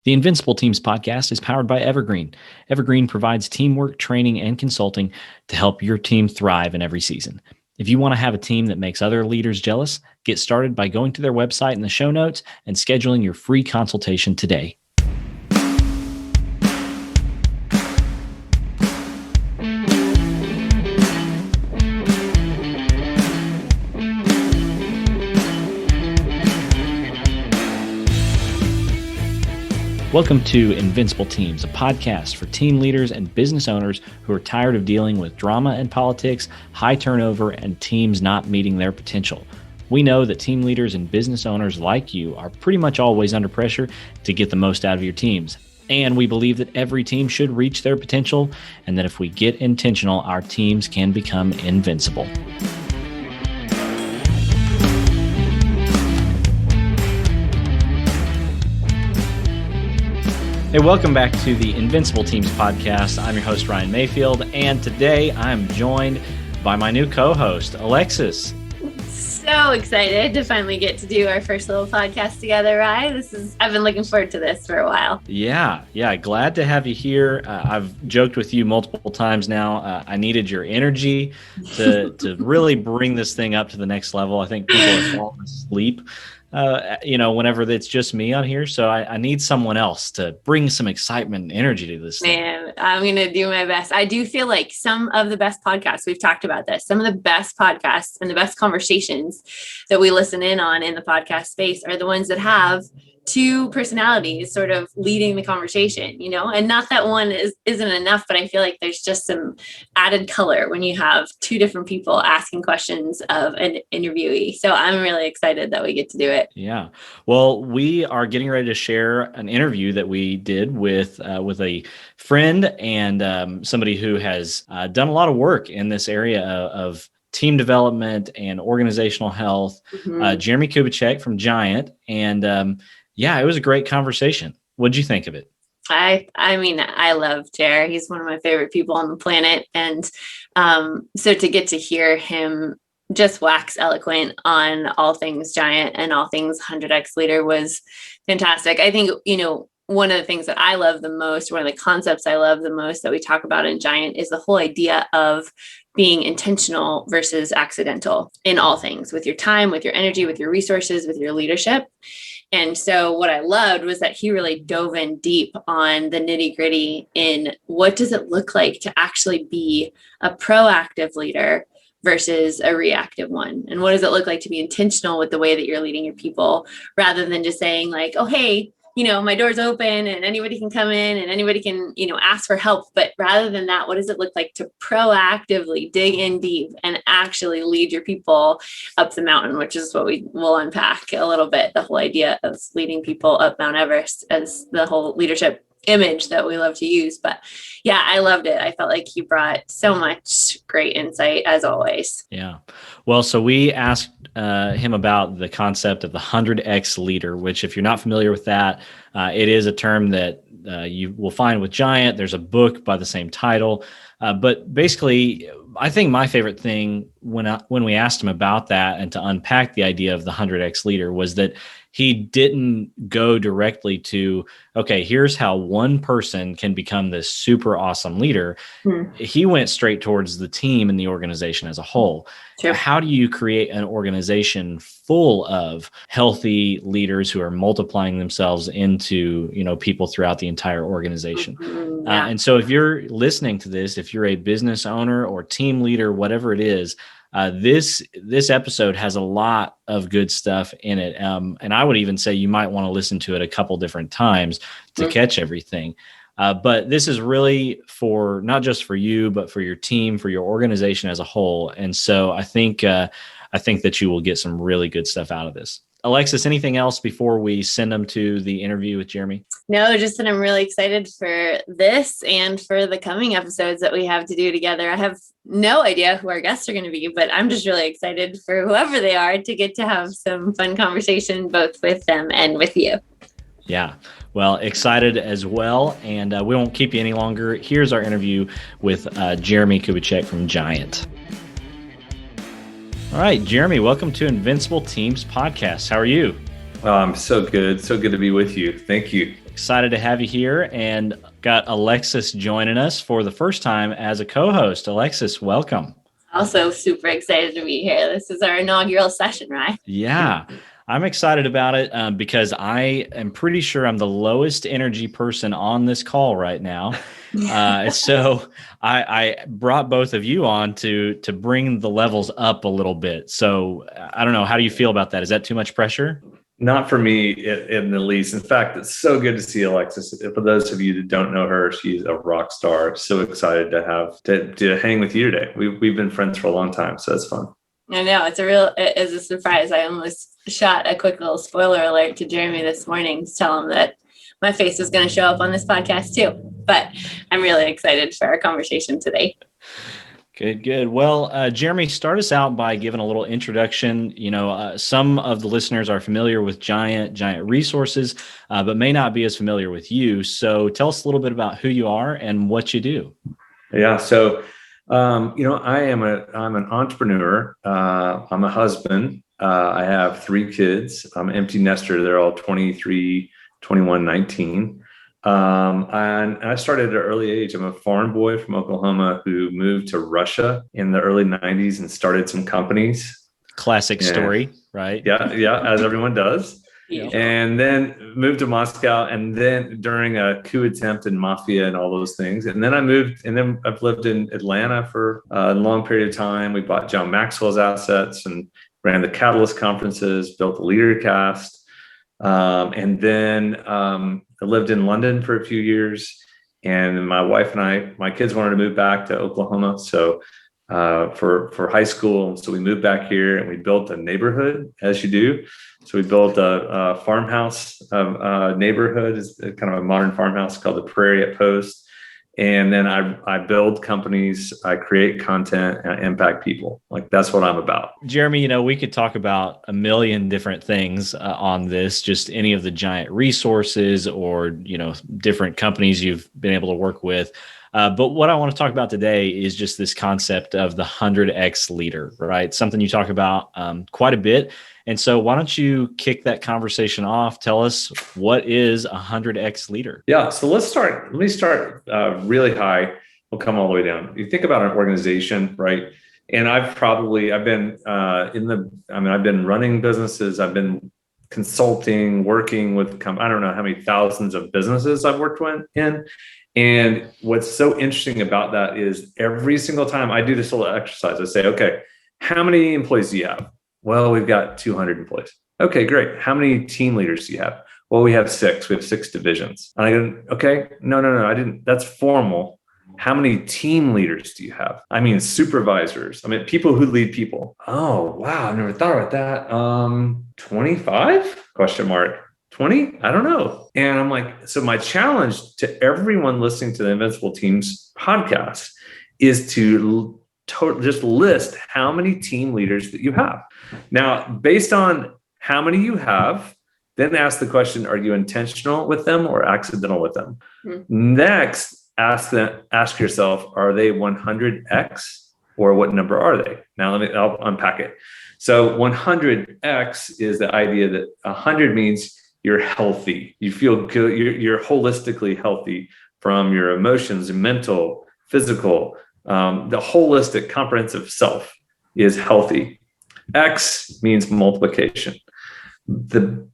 The Invincible Teams podcast is powered by Evergreen. Evergreen provides teamwork, training, and consulting to help your team thrive in every season. If you want to have a team that makes other leaders jealous, get started by going to their website in the show notes and scheduling your free consultation today. Welcome to Invincible Teams, a podcast for team leaders and business owners who are tired of dealing with drama and politics, high turnover, and teams not meeting their potential. We know that team leaders and business owners like you are pretty much always under pressure to get the most out of your teams. And we believe that every team should reach their potential, and that if we get intentional, our teams can become invincible. Hey, welcome back to the Invincible Teams podcast. I'm your host, Ryan Mayfield, and today I'm joined by my new co-host, Alexis. So excited to finally get to do our first little podcast together, Ryan. I've been looking forward to this for a while. Yeah, glad to have you here. I've joked with you multiple times now. I needed your energy to really bring this thing up to the next level. I think people are falling asleep. Whenever it's just me on here. So I need someone else to bring some excitement and energy to this thing. Man, I'm going to do my best. I do feel like some of the best podcasts, we've talked about this, some of the best podcasts and the best conversations that we listen in on in the podcast space are the ones that have two personalities sort of leading the conversation, and not that one isn't enough, but I feel like there's just some added color when you have two different people asking questions of an interviewee. So I'm really excited that we get to do it. Yeah. Well, we are getting ready to share an interview that we did with a friend and somebody who has done a lot of work in this area of team development and organizational health, Jeremie Kubicek from GiANT. And it was a great conversation. What'd you think of it? I mean, I love Jer. He's one of my favorite people on the planet. And so to get to hear him just wax eloquent on all things GiANT and all things 100X Leader was fantastic. I think, one of the things that I love the most, one of the concepts I love the most that we talk about in GiANT is the whole idea of being intentional versus accidental in all things, with your time, with your energy, with your resources, with your leadership. And so what I loved was that he really dove in deep on the nitty gritty in what does it look like to actually be a proactive leader versus a reactive one? And what does it look like to be intentional with the way that you're leading your people rather than just saying like, oh, hey, my door's open and anybody can come in and anybody can, ask for help. But rather than that, what does it look like to proactively dig in deep and actually lead your people up the mountain, which is what we will unpack a little bit, the whole idea of leading people up Mount Everest as the whole leadership image that we love to use. But yeah, I loved it. I felt like he brought so much great insight as always. Yeah. Well, so we asked him about the concept of the 100X leader, which if you're not familiar with that, it is a term that you will find with GiANT. There's a book by the same title. But basically, I think my favorite thing when we asked him about that and to unpack the idea of the 100X leader was that he didn't go directly to, okay, here's how one person can become this super awesome leader. He went straight towards the team and the organization as a whole. Sure. How do you create an organization full of healthy leaders who are multiplying themselves into, people throughout the entire organization? Yeah. And so if you're listening to this, if you're a business owner or team leader, whatever it is, this episode has a lot of good stuff in it. And I would even say you might want to listen to it a couple different times to catch everything. But this is really for not just for you, but for your team, for your organization as a whole. And so I think that you will get some really good stuff out of this. Alexis, anything else before we send them to the interview with Jeremie? No, just that I'm really excited for this and for the coming episodes that we have to do together. I have no idea who our guests are going to be, but I'm just really excited for whoever they are to get to have some fun conversation both with them and with you. Yeah. Well, excited as well. And we won't keep you any longer. Here's our interview with Jeremie Kubicek from GiANT. All right, Jeremie, welcome to Invincible Teams podcast. How are you? Oh, I'm so good. So good to be with you. Thank you. Excited to have you here, and got Alexis joining us for the first time as a co-host. Alexis, welcome. Also super excited to be here. This is our inaugural session, right? Yeah, I'm excited about it because I am pretty sure I'm the lowest energy person on this call right now. So I brought both of you on to bring the levels up a little bit. So I don't know. How do you feel about that? Is that too much pressure? Not for me in the least. In fact, it's so good to see Alexis. For those of you that don't know her, she's a rock star. So excited to have to hang with you today. We've been friends for a long time, so it's fun. I know it is a surprise. I almost shot a quick little spoiler alert to Jeremie this morning to tell him that my face was going to show up on this podcast too. But I'm really excited for our conversation today. Good. Well, Jeremie, start us out by giving a little introduction. Some of the listeners are familiar with GiANT Resources, but may not be as familiar with you. So tell us a little bit about who you are and what you do. Yeah. So, I'm an entrepreneur. I'm a husband. I have 3 kids. I'm an empty nester. They're all 23, 21, 19. And I started at an early age. I'm a farm boy from Oklahoma who moved to Russia in the early 90s and started some companies. Classic story, right? Yeah, as everyone does. Yeah. And then moved to Moscow, and then during a coup attempt in mafia and all those things. And then I've lived in Atlanta for a long period of time. We bought John Maxwell's assets and ran the Catalyst conferences, built the LeaderCast. And then I lived in London for a few years, and my wife and my kids wanted to move back to Oklahoma. So for high school, so we moved back here and we built a neighborhood, as you do. So we built a farmhouse neighborhood, is kind of a modern farmhouse called the Prairie at Post. And then I build companies, I create content, and I impact people. Like, that's what I'm about. Jeremie, we could talk about a million different things on this, just any of the GiANT resources or, different companies you've been able to work with. But what I want to talk about today is just this concept of the 100X leader, right? Something you talk about quite a bit. And so why don't you kick that conversation off? Tell us, what is a 100X leader? Yeah. So let me start really high. We'll come all the way down. You think about an organization, right? And I've been I've been running businesses. I've been consulting, working with, I don't know how many thousands of businesses I've worked in. And what's so interesting about that is every single time I do this little exercise, I say, okay, how many employees do you have? Well, we've got 200 employees. Okay, great. How many team leaders do you have? Well, we have 6. We have 6 divisions. And I go, okay, no, I didn't. That's formal. How many team leaders do you have? I mean, supervisors. I mean, people who lead people. Oh, wow. I never thought about that. 25? Question mark. 20? I don't know. And I'm like, so my challenge to everyone listening to the Invincible Teams podcast is to just list how many team leaders that you have. Now, based on how many you have, then ask the question, are you intentional with them or accidental with them? Mm-hmm. Next, ask yourself, are they 100X or what number are they? Now, I'll unpack it. So 100X is the idea that 100 means you're healthy. You feel good. You're holistically healthy from your emotions and mental, physical. The holistic, comprehensive self is healthy. X means multiplication.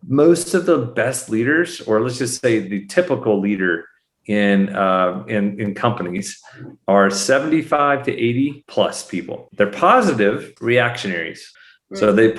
Most of the best leaders, or let's just say the typical leader in companies, are 75 to 80 plus people. They're positive reactionaries. So they're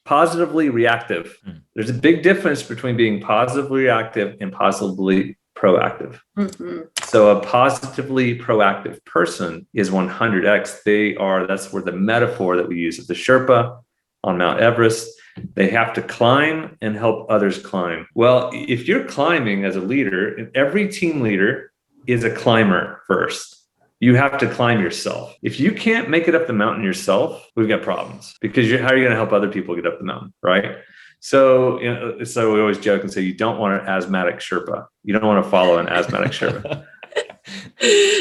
positively reactive. There's a big difference between being positively reactive and positively proactive. Mm-hmm. So a positively proactive person is 100X. That's where the metaphor that we use of the Sherpa on Mount Everest, they have to climb and help others climb. Well, if you're climbing as a leader, every team leader is a climber first. You have to climb yourself. If you can't make it up the mountain yourself, we've got problems, because how are you going to help other people get up the mountain, right? So we always joke and say, you don't want an asthmatic Sherpa. You don't want to follow an asthmatic Sherpa.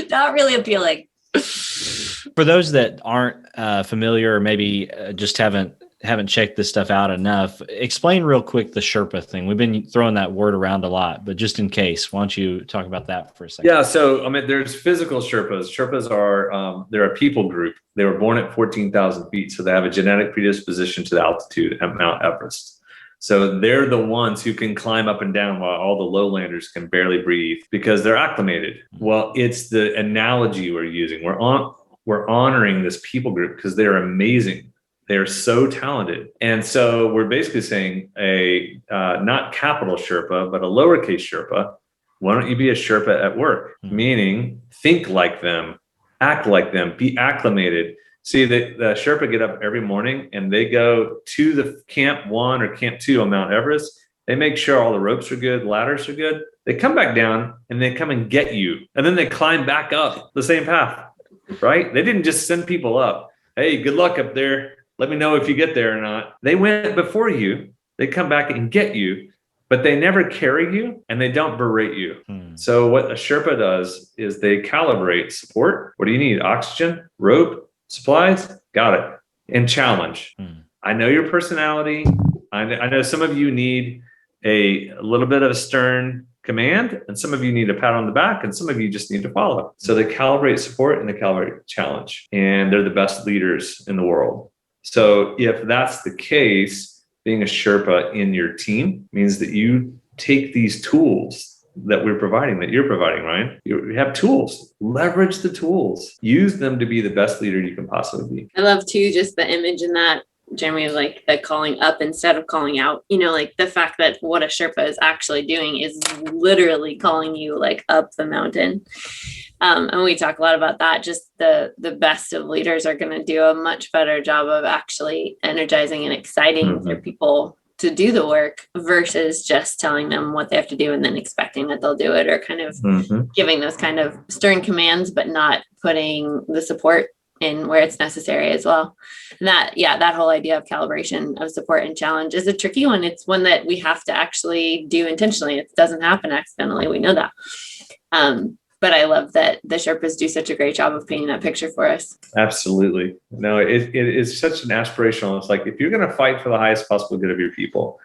Not really appealing. For those that aren't familiar, or maybe just haven't haven't checked this stuff out enough, explain real quick the Sherpa thing. We've been throwing that word around a lot, but just in case, why don't you talk about that for a second? Yeah. So, I mean, there's physical Sherpas. Sherpas are, they're a people group. They were born at 14,000 feet. So they have a genetic predisposition to the altitude at Mount Everest. So they're the ones who can climb up and down while all the lowlanders can barely breathe because they're acclimated. Well, it's the analogy we're using. We're honoring this people group because they're amazing. They're so talented. And so we're basically saying not capital Sherpa, but a lowercase Sherpa. Why don't you be a Sherpa at work? Meaning think like them, act like them, be acclimated. See, the Sherpa get up every morning and they go to the camp 1 or camp 2 on Mount Everest. They make sure all the ropes are good, ladders are good. They come back down and they come and get you. And then they climb back up the same path, right? They didn't just send people up. Hey, good luck up there. Let me know if you get there or not. They went before you. They come back and get you, but they never carry you and they don't berate you. So what a Sherpa does is they calibrate support. What do you need? Oxygen, rope, supplies, got it. And challenge. I know your personality. I know some of you need a little bit of a stern command, and some of you need a pat on the back, and some of you just need to follow. So they calibrate support and they calibrate challenge, and they're the best leaders in the world. So if that's the case, being a Sherpa in your team means that you take these tools that we're providing, that you're providing, Ryan. You have tools, leverage the tools, use them to be the best leader you can possibly be. I love too, just the image in that, Jeremie, like the calling up instead of calling out, like the fact that what a Sherpa is actually doing is literally calling you like up the mountain. And we talk a lot about that. Just the best of leaders are going to do a much better job of actually energizing and exciting their people to do the work versus just telling them what they have to do and then expecting that they'll do it, or kind of giving those kind of stern commands, but not putting the support in where it's necessary as well. And that whole idea of calibration of support and challenge is a tricky one. It's one that we have to actually do intentionally. It doesn't happen accidentally. We know that. But I love that the Sherpas do such a great job of painting that picture for us. Absolutely. No, it is such an aspirational. It's like, if you're going to fight for the highest possible good of your people,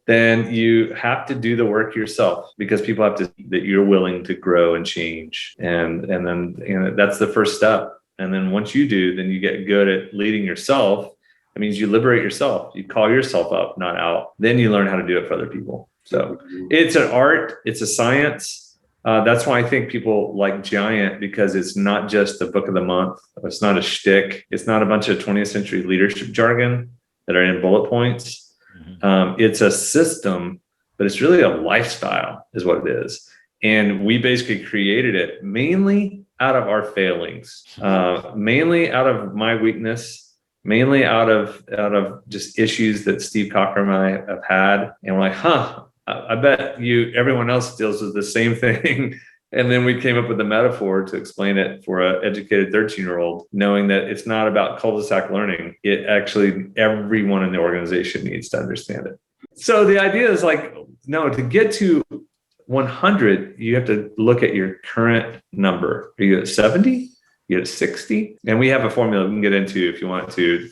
then you have to do the work yourself, because people have to, that you're willing to grow and change. And then, that's the first step. And then once you do, then you get good at leading yourself. That means you liberate yourself. You call yourself up, not out. Then you learn how to do it for other people. So it's an art. It's a science. That's why I think people like GiANT, because it's not just the book of the month. It's not a shtick. It's not a bunch of 20th century leadership jargon that are in bullet points. It's a system, but it's really a lifestyle is what it is. And we basically created it mainly out of our failings, mainly out of my weakness, mainly out of just issues that Steve Cocker and I have had. And we're like, I bet everyone else deals with the same thing. And then we came up with a metaphor to explain it for an educated 13-year-old, knowing that it's not about cul-de-sac learning. It actually, everyone in the organization needs to understand it. So the idea is like, no, to get to 100, you have to look at your current number. Are you at 70? You at 60? And we have a formula we can get into if you want to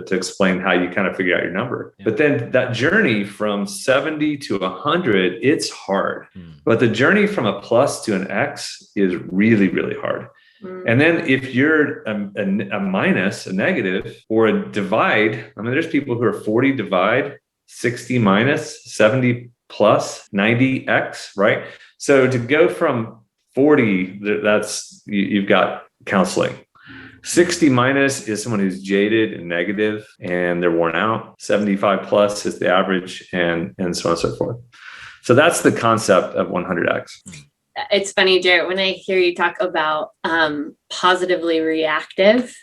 explain how you kind of figure out your number. Yeah. But then that journey from 70 to 100, it's hard. But the journey from a plus to an X is really, really hard. And then if you're a minus, a negative, or a divide, I mean, there's people who are 40 divide, 60 minus, 70 plus, 90X, right? So to go from 40, that's, you've got counseling. 60 minus is someone who's jaded and negative and they're worn out. 75 plus is the average, and so on and so forth. So that's the concept of 100X. It's funny, Jared, when I hear you talk about positively reactive,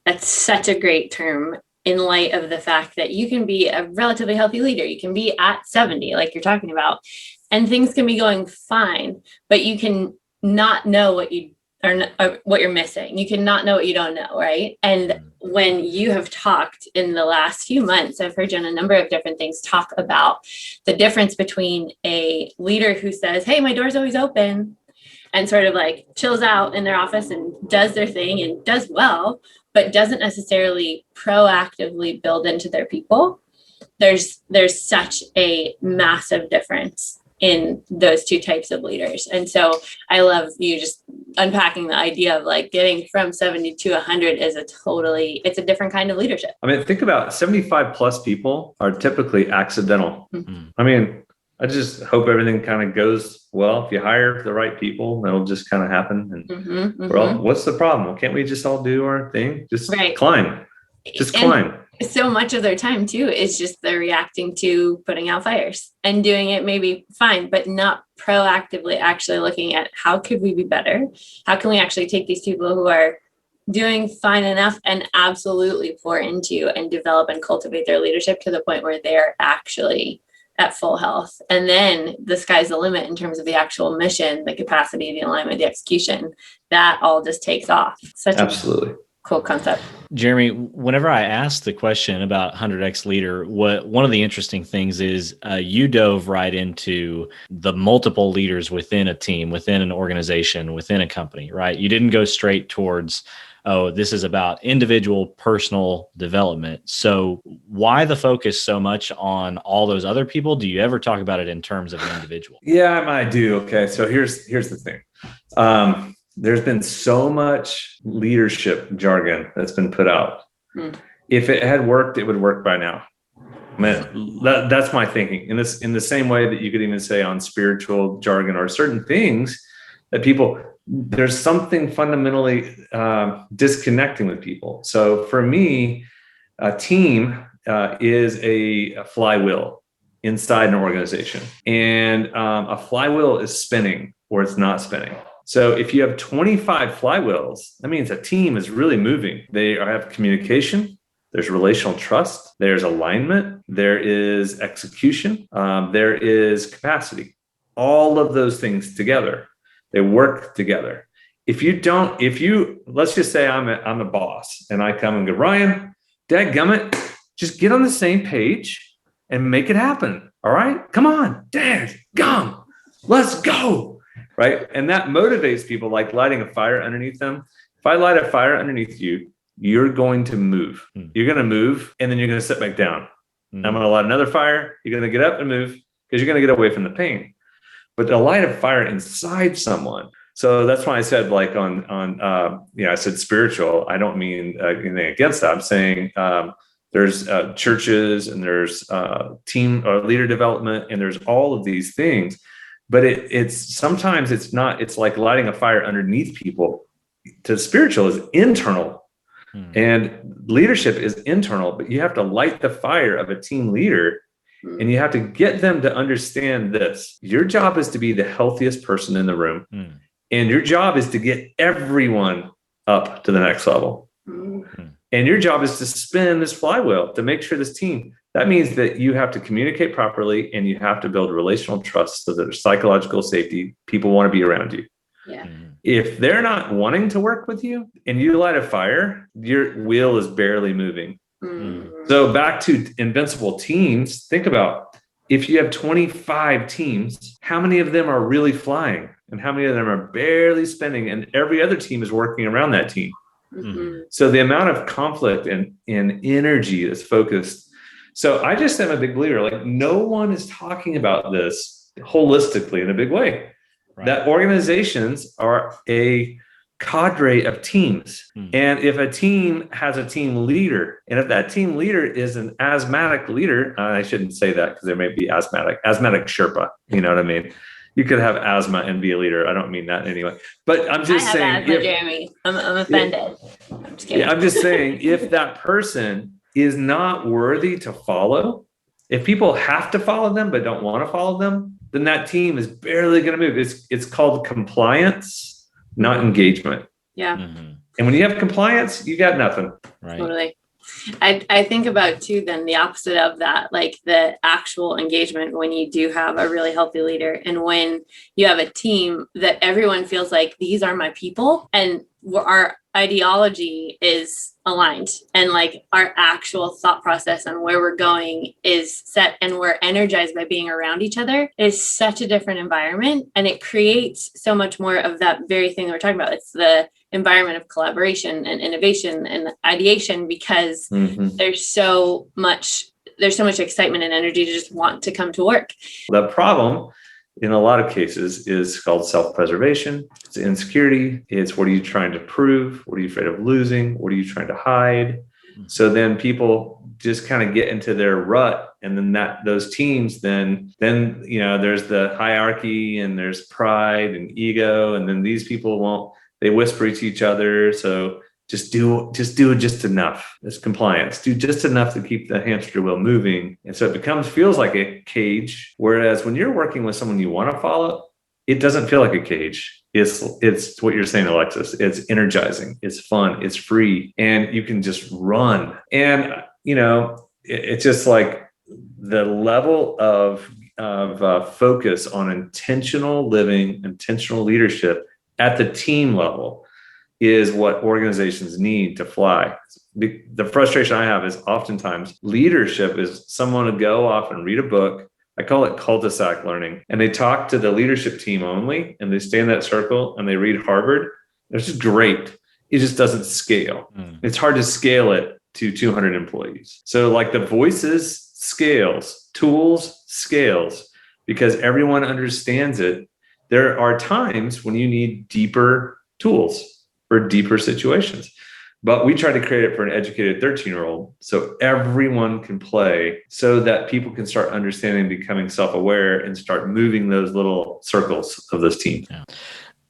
that's such a great term in light of the fact that you can be a relatively healthy leader. You can be at 70, like you're talking about, and things can be going fine, but you can not know what you or what you're missing. You can not know what you don't know, right? And when you have talked in the last few months, I've heard you on a number of different things talk about the difference between a leader who says, hey, my door's always open, and sort of like chills out in their office and does their thing and does well, but doesn't necessarily proactively build into their people, there's such a massive difference in those two types of leaders. And so I love you just unpacking the idea of like getting from 70 to 100 is it's a different kind of leadership. I mean, think about 75 plus people are typically accidental. Mm-hmm. I mean, I just hope everything kind of goes well. If you hire the right people, it'll just kind of happen. And what's the problem? Well, can't we just all do our thing? Just climb. Just climb. So much of their time too is just they're reacting to putting out fires and doing it maybe fine, but not proactively actually looking at how could we be better? How can we actually take these people who are doing fine enough and absolutely pour into and develop and cultivate their leadership to the point where they're actually at full health. And then the sky's the limit in terms of the actual mission, the capacity, the alignment, the execution, that all just takes off. Absolutely. Cool concept. Jeremie, whenever I asked the question about 100X leader, one of the interesting things is you dove right into the multiple leaders within a team, within an organization, within a company, right? You didn't go straight towards, oh, this is about individual personal development. So why the focus so much on all those other people? Do you ever talk about it in terms of an individual? Yeah, I do. Okay. So here's the thing. There's been so much leadership jargon that's been put out. If it had worked, it would work by now. Man, that's my thinking. In the same way that you could even say on spiritual jargon or certain things that there's something fundamentally disconnecting with people. So for me, a team is a flywheel inside an organization, and a flywheel is spinning or it's not spinning. So if you have 25 flywheels, that means a team is really moving. They have communication, there's relational trust, there's alignment, there is execution, there is capacity. All of those things together, they work together. Let's just say I'm a boss and I come and go, Ryan, dadgummit, just get on the same page and make it happen. All right, come on, dadgum, let's go. Right. And that motivates people, like lighting a fire underneath them. If I light a fire underneath you, you're going to move. You're going to move and then you're going to sit back down. I'm going to light another fire. You're going to get up and move because you're going to get away from the pain. But to light a fire inside someone. So that's why I said like I said spiritual. I don't mean anything against that. I'm saying there's churches and there's team or leader development and there's all of these things. But it's like lighting a fire underneath people. To spiritual is internal and leadership is internal, but you have to light the fire of a team leader and you have to get them to understand this. Your job is to be the healthiest person in the room. And your job is to get everyone up to the next level. And your job is to spin this flywheel to make sure this team. That means that you have to communicate properly and you have to build relational trust so that there's psychological safety. People want to be around you. Yeah. If they're not wanting to work with you and you light a fire, your wheel is barely moving. So back to Invincible teams, think about if you have 25 teams, how many of them are really flying and how many of them are barely spinning and every other team is working around that team. So the amount of conflict and energy that's focused. So I just am a big believer, like no one is talking about this holistically in a big way. Right. That organizations are a cadre of teams. And if a team has a team leader, and if that team leader is an asthmatic leader, I shouldn't say that because there may be asthmatic Sherpa, you know what I mean? You could have asthma and be a leader. I don't mean that anyway, but I'm just saying, asthma, Jeremie. I'm offended. I'm just kidding. Yeah, I'm just saying, if that person is not worthy to follow, if people have to follow them but don't want to follow them, then that team is barely going to move. It's called compliance, not engagement. Yeah. And when you have compliance, you got nothing. Right. Totally. I think about too, then the opposite of that, like the actual engagement when you do have a really healthy leader and when you have a team that everyone feels like these are my people and our ideology is aligned and like our actual thought process on where we're going is set and we're energized by being around each other is such a different environment and it creates so much more of that very thing that we're talking about. It's the environment of collaboration and innovation and ideation, because there's so much excitement and energy to just want to come to work. The problem in a lot of cases is called self-preservation. It's insecurity. It's what are you trying to prove? What are you afraid of losing? What are you trying to hide? So then people just kind of get into their rut, and then those teams, then there's the hierarchy and there's pride and ego, and then these people they whisper to each other. So just do just enough. It's compliance. Do just enough to keep the hamster wheel moving. And so it feels like a cage. Whereas when you're working with someone you want to follow, it doesn't feel like a cage. It's what you're saying, Alexis. It's energizing. It's fun. It's free. And you can just run. And, it's just like the level of focus on intentional living, intentional leadership at the team level is what organizations need to fly. The frustration I have is oftentimes leadership is someone to go off and read a book. I call it cul-de-sac learning. And they talk to the leadership team only, and they stay in that circle and they read Harvard. It's just great. It just doesn't scale. It's hard to scale it to 200 employees. So like the voices scales, tools scales, because everyone understands it. There are times when you need deeper tools for deeper situations. But we try to create it for an educated 13-year-old so everyone can play, so that people can start understanding, becoming self-aware, and start moving those little circles of this team. Yeah.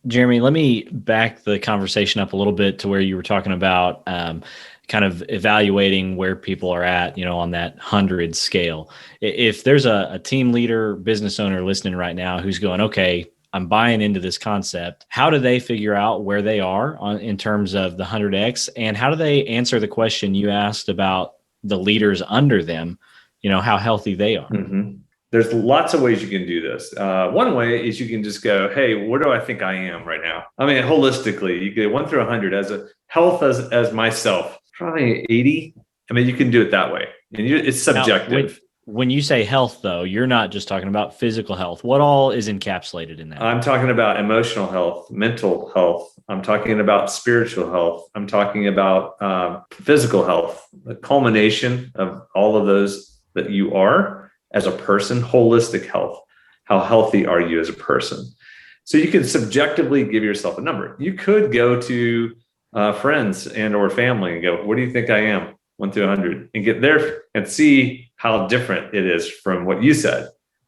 Jeremie, let me back the conversation up a little bit to where you were talking about kind of evaluating where people are at, on that 100 scale. If there's a team leader, business owner listening right now who's going, okay, I'm buying into this concept. How do they figure out where they are in terms of the 100X? And how do they answer the question you asked about the leaders under them, how healthy they are? There's lots of ways you can do this. One way is you can just go, hey, where do I think I am right now? I mean, holistically, you go 1 through 100 as a health as myself, probably 80. I mean, you can do it that way. And it's subjective. Now, when you say health, though, you're not just talking about physical health. What all is encapsulated in that? I'm talking about emotional health, mental health. I'm talking about spiritual health. I'm talking about physical health, the culmination of all of those that you are as a person, holistic health. How healthy are you as a person? So you can subjectively give yourself a number. You could go to friends and or family and go, what do you think I am? 1 through 100, and get there and see how different it is from what you said.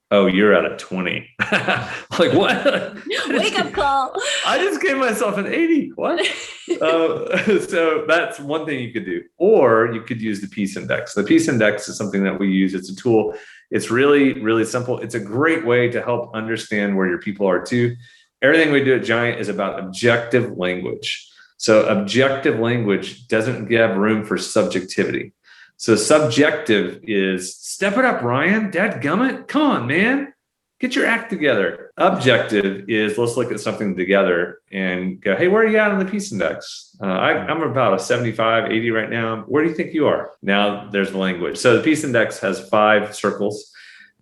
Oh, you're at a 20. Like what? Wake up call. I just gave myself an 80. What? So that's one thing you could do. Or you could use the peace index. The peace index is something that we use. It's a tool. It's really, really simple. It's a great way to help understand where your people are too. Everything we do at Giant is about objective language. So objective language doesn't give room for subjectivity. So subjective is step it up, Ryan, dadgummit. Come on, man, get your act together. Objective is let's look at something together and go, hey, where are you at on the peace index? I'm about a 75, 80 right now. Where do you think you are? Now there's the language. So the peace index has 5 circles.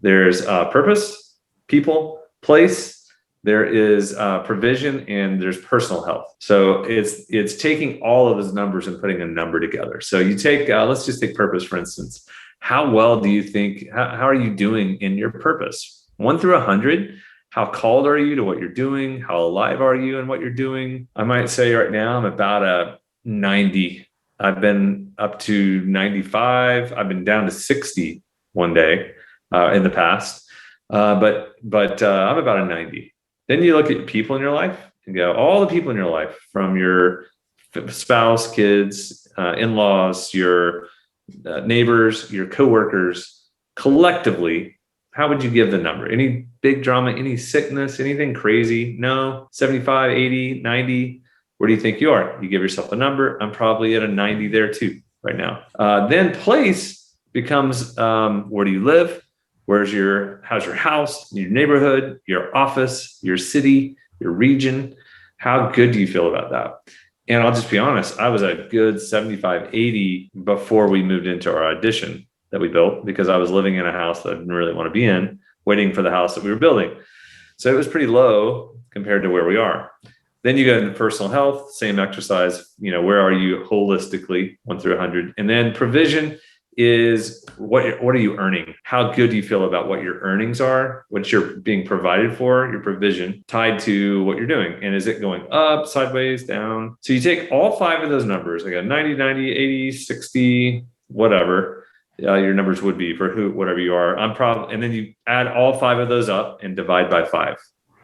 There's purpose, people, place, there is provision, and there's personal health. So it's taking all of those numbers and putting a number together. So you take, let's just take purpose, for instance. How well do you think, how are you doing in your purpose? 1 through 100, how called are you to what you're doing? How alive are you in what you're doing? I might say right now I'm about a 90. I've been up to 95. I've been down to 60 one day in the past. But I'm about a 90. Then you look at people in your life and go, all the people in your life, from your spouse, kids, in-laws, your neighbors, your coworkers, collectively, how would you give the number? Any big drama, any sickness, anything crazy? No, 75, 80, 90. Where do you think you are? You give yourself a number. I'm probably at a 90 there too right now. Then place becomes where do you live? How's your house, your neighborhood, your office, your city, your region? How good do you feel about that? And I'll just be honest, I was a good 75, 80 before we moved into our addition that we built, because I was living in a house that I didn't really want to be in, waiting for the house that we were building. So it was pretty low compared to where we are. Then you go into personal health, same exercise. Where are you holistically, 1 through 100? And then provision is what are you earning? How good do you feel about what your earnings are, what you're being provided for, your provision tied to what you're doing? And is it going up, sideways, down? So you take all 5 of those numbers. I got 90, 90, 80, 60, whatever your numbers would be for whatever you are. And then you add all 5 of those up and divide by 5.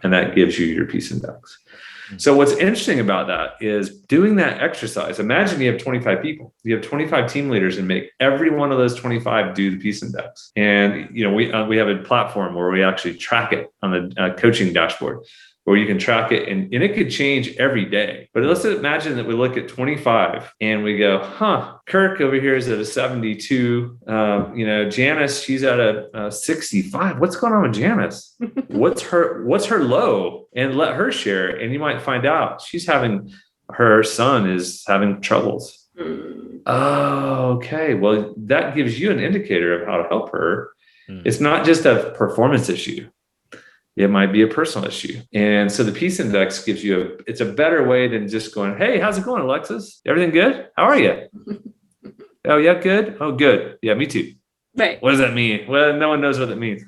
And that gives you your peace index. So what's interesting about that is doing that exercise. Imagine you have 25 people, you have 25 team leaders, and make every one of those 25 do the peace index. And we have a platform where we actually track it on the coaching dashboard, where you can track it, and it could change every day. But let's imagine that we look at 25 and we go, Kirk over here is at a 72. Janice, she's at a 65. What's going on with Janice? What's her low? And let her share. And you might find out her son is having troubles. Oh, okay. Well, that gives you an indicator of how to help her. It's not just a performance issue. It might be a personal issue. And so the peace index gives you it's a better way than just going, hey, how's it going, Alexis? Everything good? How are you? Oh, yeah, good. Oh, good. Yeah, me too. Right. What does that mean? Well, no one knows what that means.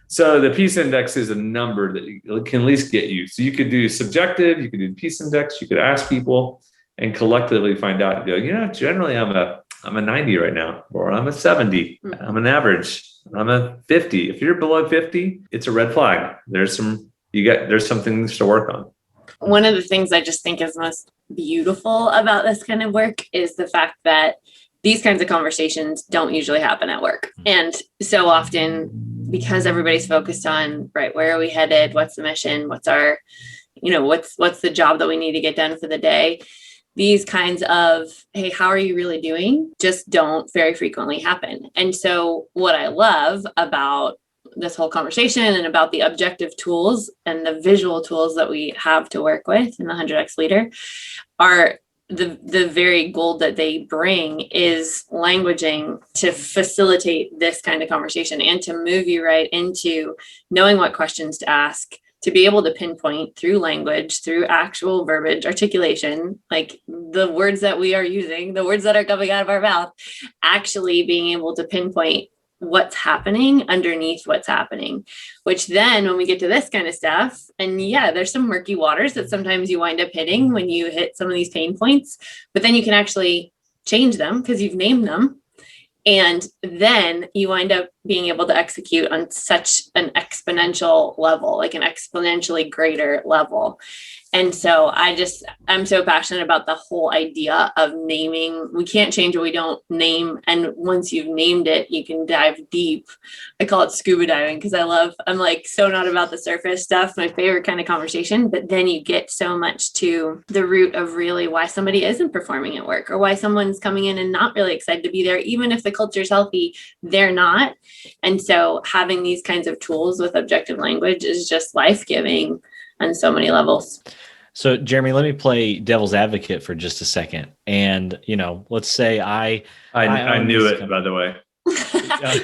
So the peace index is a number that can at least get you. So you could do subjective, you could do the peace index, you could ask people and collectively find out, generally I'm a 90 right now, or I'm a 70. I'm an average. I'm a 50. If you're below 50, it's a red flag. There's some things to work on. One of the things I just think is most beautiful about this kind of work is the fact that these kinds of conversations don't usually happen at work. And so often, because everybody's focused on, right, where are we headed? What's the mission? What's our, what's the job that we need to get done for the day? These kinds of, hey, how are you really doing? Just don't very frequently happen. And so what I love about this whole conversation and about the objective tools and the visual tools that we have to work with in the 100X Leader are the very gold that they bring is languaging to facilitate this kind of conversation and to move you right into knowing what questions to ask, to be able to pinpoint through language, through actual verbiage, articulation, like the words that we are using, the words that are coming out of our mouth, actually being able to pinpoint what's happening underneath what's happening, which then when we get to this kind of stuff, and yeah, there's some murky waters that sometimes you wind up hitting when you hit some of these pain points, but then you can actually change them because you've named them. And then you wind up being able to execute on such an exponential level, like an exponentially greater level. And so I'm so passionate about the whole idea of naming. We can't change what we don't name. And once you've named it, you can dive deep. I call it scuba diving because I'm like so not about the surface stuff, my favorite kind of conversation. But then you get so much to the root of really why somebody isn't performing at work or why someone's coming in and not really excited to be there. Even if the culture's healthy, they're not. And so having these kinds of tools with objective language is just life-giving on so many levels. So Jeremie, let me play devil's advocate for just a second. And, let's say I knew it, by the way.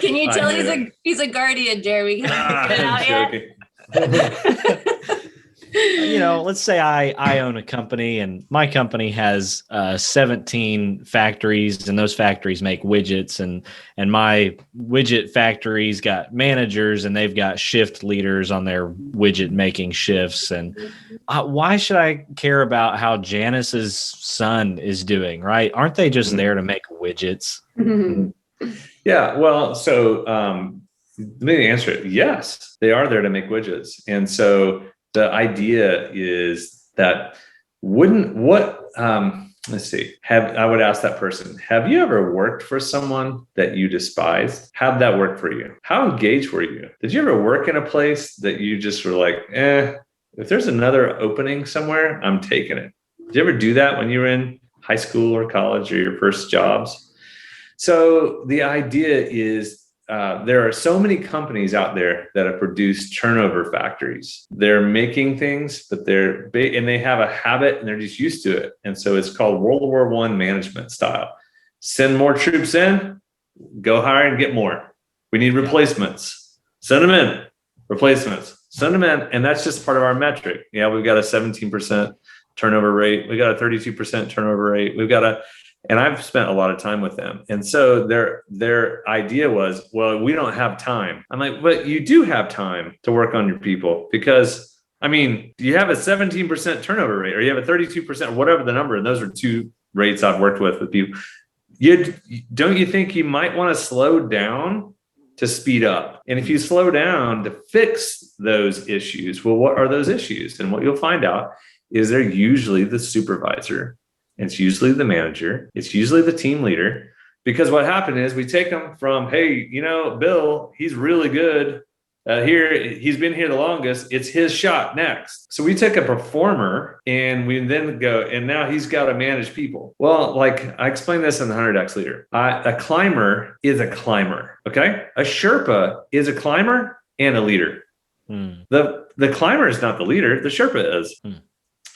Can you tell he's a guardian, Jeremie? Let's say I own a company and my company has 17 factories and those factories make widgets and my widget factory's got managers and they've got shift leaders on their widget making shifts. And why should I care about how Janice's son is doing, right? Aren't they just there to make widgets? Yeah, well, so let me answer it. Yes, they are there to make widgets. And so the idea is that let's see, I would ask that person, have you ever worked for someone that you despised? How'd that work for you? How engaged were you? Did you ever work in a place that you just were like, if there's another opening somewhere, I'm taking it? Did you ever do that when you were in high school or college or your first jobs? So the idea is there are so many companies out there that have produced turnover factories. They're making things, but they're big and they have a habit and they're just used to it. And so it's called World War I management style. Send more troops in, go hire and get more. We need replacements. Send them in, replacements. Send them in. And that's just part of our metric. Yeah, we've got a 17% turnover rate. We got a 32% turnover rate. And I've spent a lot of time with them. And so their idea was, well, we don't have time. I'm like, but you do have time to work on your people, because I mean, you have a 17% turnover rate, or you have a 32%, whatever the number. And those are two rates I've worked with people. Don't you think you might want to slow down to speed up? And if you slow down to fix those issues, well, what are those issues? And what you'll find out is they're usually the supervisor. It's usually the manager. It's usually the team leader. Because what happened is we take them from, hey, Bill, he's really good here. He's been here the longest. It's his shot next. So we take a performer and we then go, and now he's got to manage people. Well, like I explained this in the 100X leader. A climber is a climber. Okay. A Sherpa is a climber and a leader. The climber is not the leader. The Sherpa is.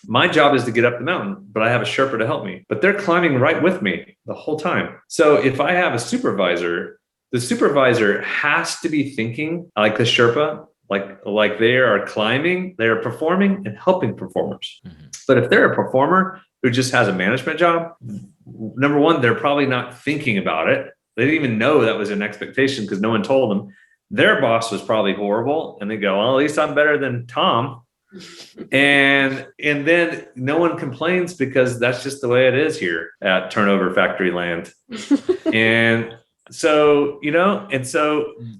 My job is to get up the mountain, but I have a Sherpa to help me. But they're climbing right with me the whole time. So if I have a supervisor, the supervisor has to be thinking like the Sherpa, like they are climbing, they are performing and helping performers. But if they're a performer who just has a management job, number one, they're probably not thinking about it. They didn't even know that was an expectation because no one told them. Their boss was probably horrible. And they go, well, at least I'm better than Tom. And then no one complains because that's just the way it is here at Turnover Factory Land. And so,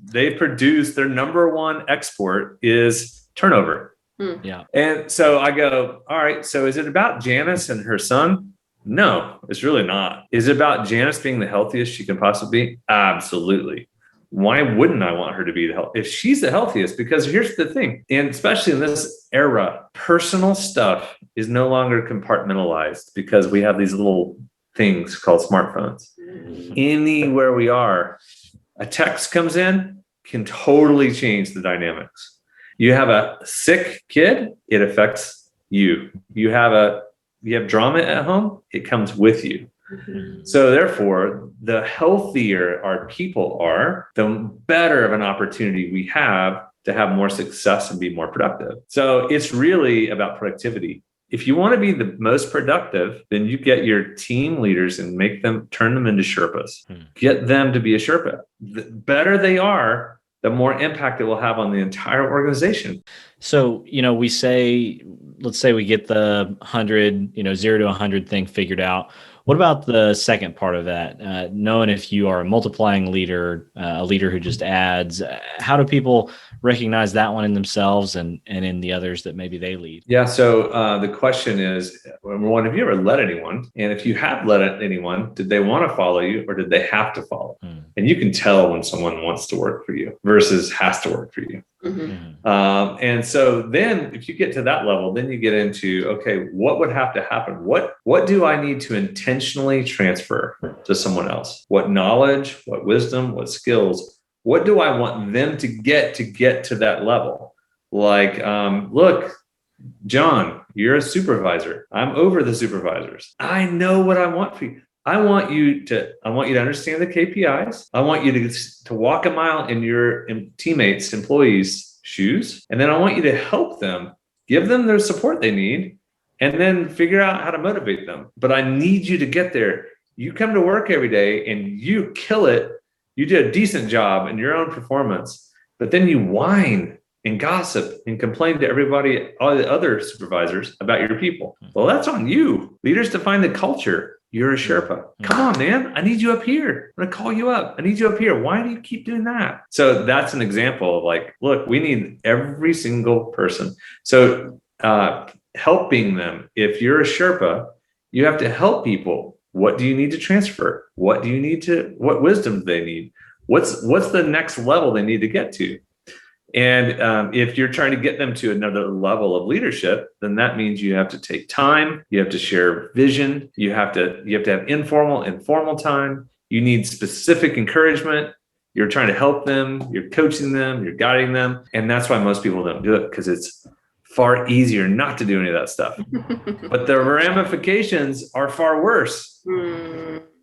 they produce their number one export is turnover. Yeah. And so I go, all right, so is it about Janice and her son? No, it's really not. Is it about Janice being the healthiest she can possibly be? Absolutely. Why wouldn't I want her to be the healthiest? If she's the healthiest, because here's the thing, and especially in this era, personal stuff is no longer compartmentalized because we have these little things called smartphones. Anywhere we are, a text comes in, can totally change the dynamics. You have a sick kid, it affects you. You have drama at home, it comes with you. So therefore, the healthier our people are, the better of an opportunity we have to have more success and be more productive. So it's really about productivity. If you want to be the most productive, then you get your team leaders and turn them into Sherpas. Get them to be a Sherpa. The better they are, the more impact it will have on the entire organization. So, let's say we get the 100, 0 to 100 thing figured out. What about the second part of that? Knowing if you are a multiplying leader, a leader who just adds, how do people recognize that one in themselves and in the others that maybe they lead? Yeah. So the question is, number one, have you ever led anyone? And if you have led anyone, did they want to follow you or did they have to follow? And you can tell when someone wants to work for you versus has to work for you. And so then if you get to that level, then you get into, okay, what would have to happen? What do I need to intentionally transfer to someone else? What knowledge, what wisdom, what skills, what do I want them to get to that level? Like, look, John, you're a supervisor. I'm over the supervisors. I know what I want for you. I want you to understand the KPIs. I want you to walk a mile in your teammates, employees' shoes. And then I want you to help them, give them the support they need, and then figure out how to motivate them. But I need you to get there. You come to work every day and you kill it. You did a decent job in your own performance, but then you whine and gossip and complain to everybody, all the other supervisors about your people. Well, that's on you. Leaders define the culture. You're a Sherpa. Come on, man. I need you up here. I'm going to call you up. I need you up here. Why do you keep doing that? So that's an example of like, look, we need every single person. So helping them. If you're a Sherpa, you have to help people. What do you need to transfer? What wisdom do they need? What's the next level they need to get to? And if you're trying to get them to another level of leadership, then that means you have to take time. You have to share vision. You have to have informal and formal time. You need specific encouragement. You're trying to help them. You're coaching them. You're guiding them. And that's why most people don't do it, because it's far easier not to do any of that stuff. But the ramifications are far worse.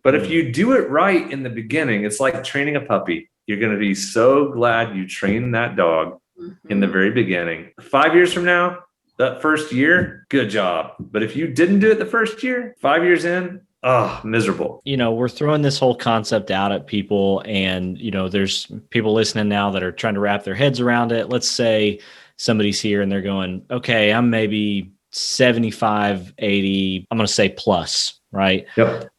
But if you do it right in the beginning, it's like training a puppy. You're going to be so glad you trained that dog in the very beginning. 5 years from now, that first year, good job. But if you didn't do it the first year, 5 years in, miserable. We're throwing this whole concept out at people, and, there's people listening now that are trying to wrap their heads around it. Let's say somebody's here and they're going, okay, I'm maybe 75, 80, I'm going to say plus, right? Yep.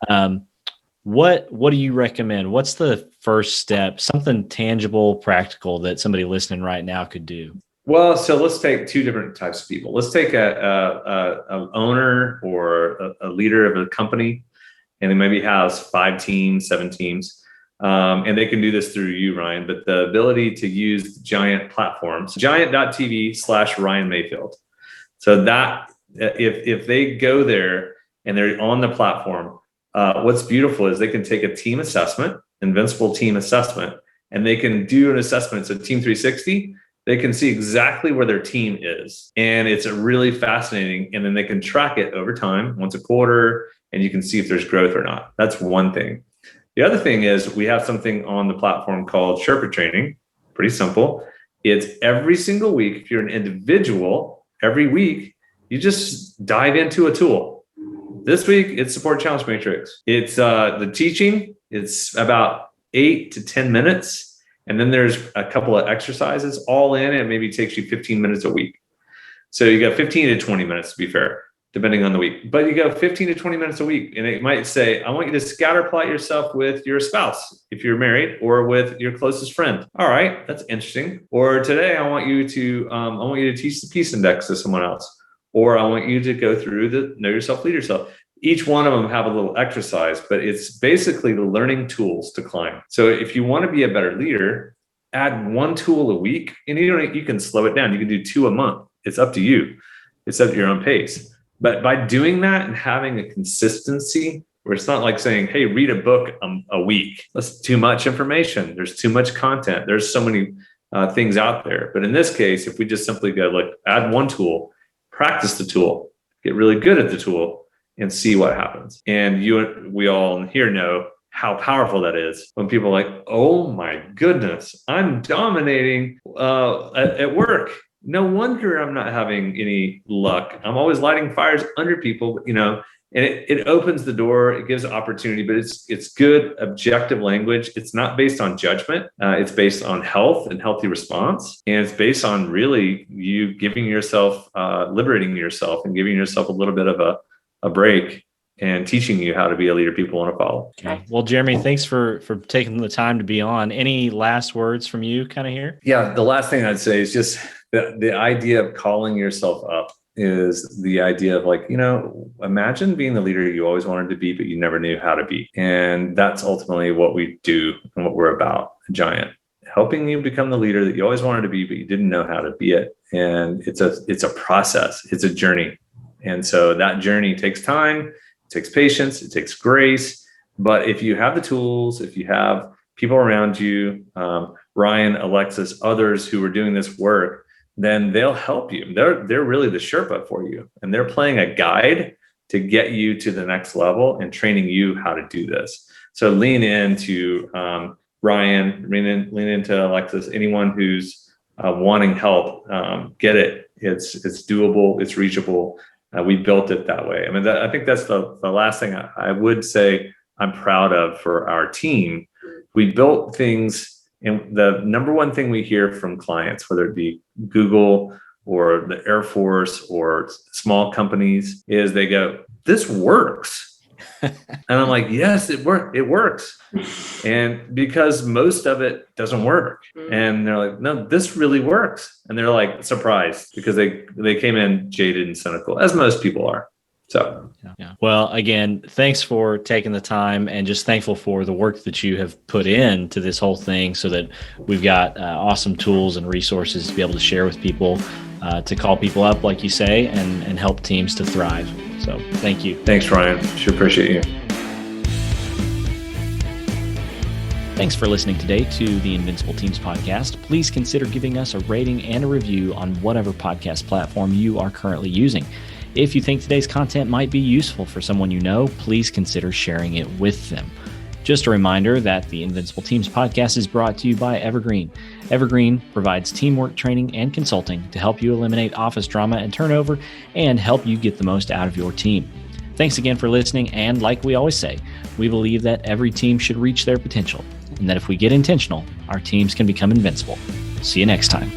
What do you recommend? What's the first step, something tangible, practical that somebody listening right now could do? Well, so let's take two different types of people. Let's take an owner or a leader of a company, and it maybe has 5 teams, 7 teams. And they can do this through you, Ryan, but the ability to use Giant platforms, giant.tv/Ryan Mayfield. So that if they go there and they're on the platform, what's beautiful is they can take a team assessment, Invincible team assessment, and they can do an assessment. So Team 360, they can see exactly where their team is. And it's really fascinating. And then they can track it over time, once a quarter, and you can see if there's growth or not. That's one thing. The other thing is we have something on the platform called Sherpa Training. Pretty simple. It's every single week. If you're an individual, every week, you just dive into a tool. This week, it's Support Challenge Matrix. It's the teaching. It's about 8 to 10 minutes. And then there's a couple of exercises all in. It maybe takes you 15 minutes a week. So you got 15 to 20 minutes, to be fair, depending on the week. But you go 15 to 20 minutes a week. And it might say, I want you to scatter plot yourself with your spouse, if you're married, or with your closest friend. All right, that's interesting. Or today, I want you to teach the peace index to someone else. Or I want you to go through the know yourself, lead yourself. Each one of them have a little exercise, but it's basically the learning tools to climb. So if you want to be a better leader, add 1 tool a week, and you can slow it down. You can do 2 a month. It's up to you. It's at your own pace. But by doing that and having a consistency where it's not like saying, hey, read a book a week. That's too much information. There's too much content. There's so many things out there. But in this case, if we just simply go, look, add 1 tool, practice the tool, get really good at the tool, and see what happens. And we all here know how powerful that is when people are like, oh my goodness, I'm dominating at work. No wonder I'm not having any luck. I'm always lighting fires under people, and it opens the door. It gives opportunity, but it's good, objective language. It's not based on judgment. It's based on health and healthy response. And it's based on really you giving yourself, liberating yourself and giving yourself a little bit of a break and teaching you how to be a leader people want to follow. Okay. Well, Jeremie, thanks for taking the time to be on. Any last words from you kind of here? Yeah. The last thing I'd say is just the idea of calling yourself up is the idea of imagine being the leader you always wanted to be, but you never knew how to be. And that's ultimately what we do and what we're about at Giant, helping you become the leader that you always wanted to be, but you didn't know how to be it. And it's a process. It's a journey. And so that journey takes time, it takes patience, it takes grace. But if you have the tools, if you have people around you, Ryan, Alexis, others who are doing this work, then they'll help you. They're really the Sherpa for you. And they're playing a guide to get you to the next level and training you how to do this. So lean into Ryan, lean into Alexis, anyone who's wanting help, get it. It's doable, it's reachable. We built it that way. I mean, I think that's the last thing I would say I'm proud of for our team. We built things, and the number one thing we hear from clients, whether it be Google or the Air Force or small companies, is they go, this works. And I'm like, yes, it works. And because most of it doesn't work. And they're like, no, this really works. And they're like surprised because they came in jaded and cynical, as most people are. So, yeah. Well, again, thanks for taking the time, and just thankful for the work that you have put into this whole thing so that we've got awesome tools and resources to be able to share with people, to call people up, like you say, and help teams to thrive. So thank you. Thanks, Ryan. Sure appreciate you. Thanks for listening today to the Invincible Teams podcast. Please consider giving us a rating and a review on whatever podcast platform you are currently using. If you think today's content might be useful for someone you know, please consider sharing it with them. Just a reminder that the Invincible Teams podcast is brought to you by Evergreen. Evergreen provides teamwork training and consulting to help you eliminate office drama and turnover and help you get the most out of your team. Thanks again for listening. And like we always say, we believe that every team should reach their potential and that if we get intentional, our teams can become invincible. See you next time.